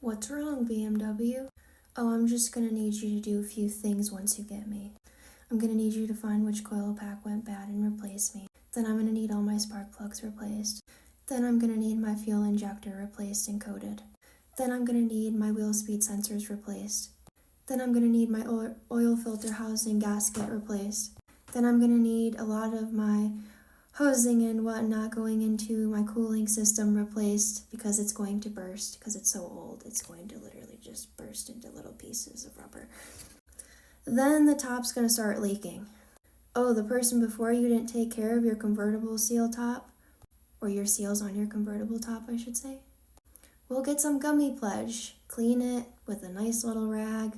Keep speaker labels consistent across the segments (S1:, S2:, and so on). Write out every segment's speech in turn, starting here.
S1: What's wrong, BMW? Oh, I'm just gonna need you to do a few things once you get me. I'm gonna need you to find which coil pack went bad and replace me. Then I'm gonna need all my spark plugs replaced. Then I'm gonna need my fuel injector replaced and coated. Then I'm gonna need my wheel speed sensors replaced. Then I'm gonna need my oil filter housing gasket replaced. Then I'm gonna need a lot of my hosing and whatnot going into my cooling system replaced because it's going to burst because it's so old. It's going to literally just burst into little pieces of rubber. Then the top's going to start leaking. Oh, the person before you didn't take care of your convertible seal top, or your seals on your convertible top, I should say. We'll get some gummy pledge, clean it with a nice little rag,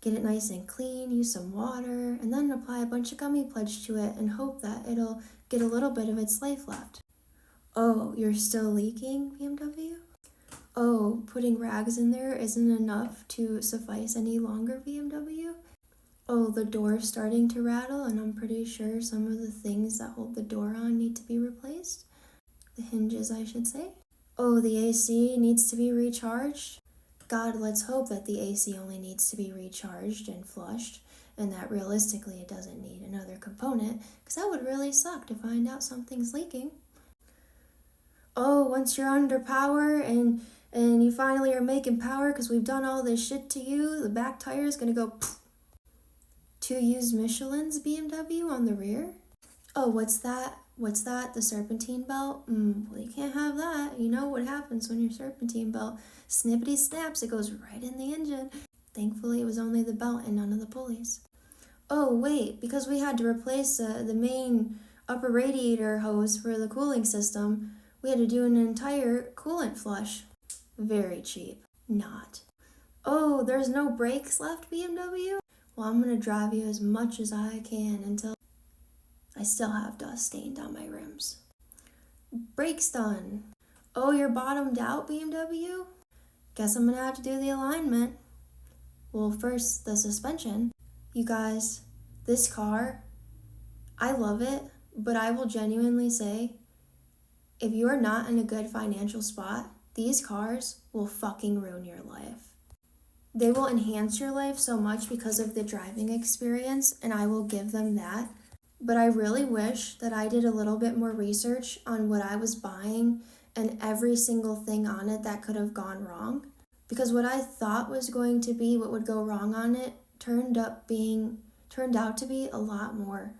S1: get it nice and clean, use some water, and then apply a bunch of gummy pledge to it and hope that it'll get a little bit of its life left. Oh, you're still leaking, BMW? Oh, putting rags in there isn't enough to suffice any longer, BMW? Oh, the door's starting to rattle, and I'm pretty sure some of the things that hold the door on need to be replaced. The hinges, I should say. Oh, the AC needs to be recharged. God, let's hope that the AC only needs to be recharged and flushed, and that realistically it doesn't need another component, because that would really suck to find out something's leaking. Oh, once you're under power and you finally are making power because we've done all this shit to you, the back tire is going to go pfft. 2 used Michelin's, BMW, on the rear? Oh, what's that? The serpentine belt? Well, you can't have that. You know what happens when your serpentine belt snippety snaps, it goes right in the engine. Thankfully, it was only the belt and none of the pulleys. Oh, wait, because we had to replace the main upper radiator hose for the cooling system, we had to do an entire coolant flush. Very cheap. Not. Oh, there's no brakes left, BMW? Well, I'm going to drive you as much as I can until I still have dust stained on my rims. Brakes done. Oh, you're bottomed out, BMW? Guess I'm going to have to do the alignment. Well, first, the suspension. You guys, this car, I love it, but I will genuinely say, if you are not in a good financial spot, these cars will fucking ruin your life. They will enhance your life so much because of the driving experience, and I will give them that. But I really wish that I did a little bit more research on what I was buying and every single thing on it that could have gone wrong. Because what I thought was going to be what would go wrong on it turned out to be a lot more.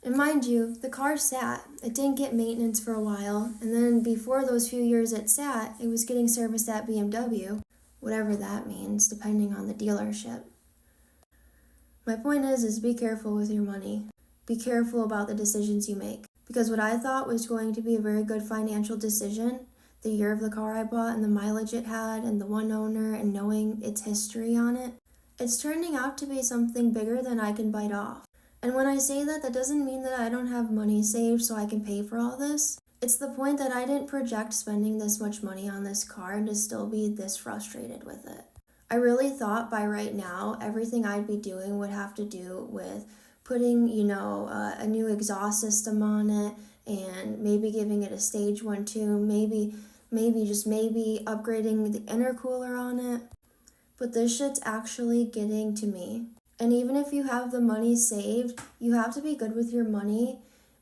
S1: And mind you, the car sat. It didn't get maintenance for a while, and then before those few years it sat, it was getting serviced at BMW, whatever that means, depending on the dealership. My point is be careful with your money. Be careful about the decisions you make. Because what I thought was going to be a very good financial decision, the year of the car I bought and the mileage it had and the one owner and knowing its history on it, it's turning out to be something bigger than I can bite off. And when I say that, that doesn't mean that I don't have money saved so I can pay for all this. It's the point that I didn't project spending this much money on this car and to still be this frustrated with it. I really thought by right now, everything I'd be doing would have to do with putting, a new exhaust system on it and maybe giving it a stage 1 tune, maybe upgrading the intercooler on it. But this shit's actually getting to me. And even if you have the money saved, you have to be good with your money.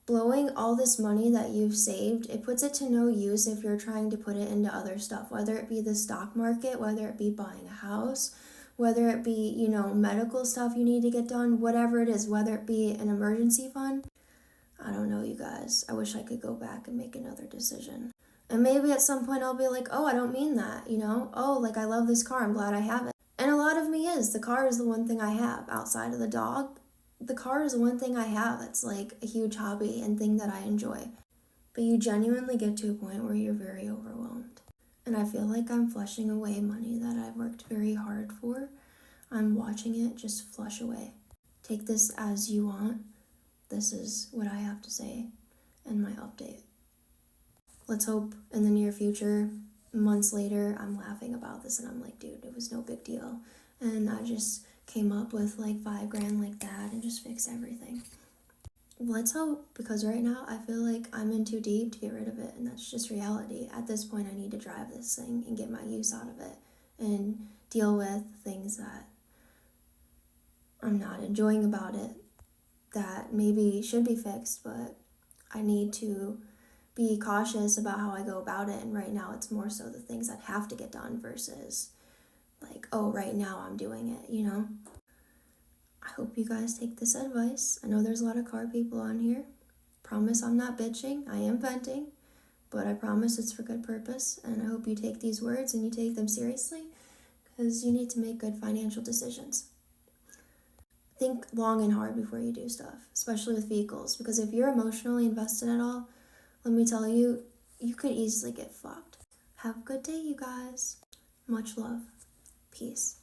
S1: Blowing all this money that you've saved, it puts it to no use if you're trying to put it into other stuff, whether it be the stock market, whether it be buying a house, whether it be, medical stuff you need to get done, whatever it is, whether it be an emergency fund. I don't know, you guys. I wish I could go back and make another decision. And maybe at some point I'll be like, oh, I don't mean that, Oh, I love this car. I'm glad I have it. And a lot of me is. The car is the one thing I have outside of the dog. The car is the one thing I have that's like a huge hobby and thing that I enjoy. But you genuinely get to a point where you're very overwhelmed. And I feel like I'm flushing away money that I've worked very hard for. I'm watching it just flush away. Take this as you want. This is what I have to say in my update. Let's hope in the near future, months later, I'm laughing about this and I'm like, dude, it was no big deal. And I just came up with like $5,000 like that and just fixed everything. Let's hope, because right now I feel like I'm in too deep to get rid of it, and that's just reality. At this point, I need to drive this thing and get my use out of it and deal with things that I'm not enjoying about it that maybe should be fixed, but I need to be cautious about how I go about it. And right now it's more so the things that have to get done versus like, oh, right now I'm doing it, you know? I hope you guys take this advice. I know there's a lot of car people on here. Promise I'm not bitching. I am venting, but I promise it's for good purpose. And I hope you take these words and you take them seriously because you need to make good financial decisions. Think long and hard before you do stuff, especially with vehicles, because if you're emotionally invested at all, let me tell you, you could easily get fucked. Have a good day, you guys. Much love. Peace.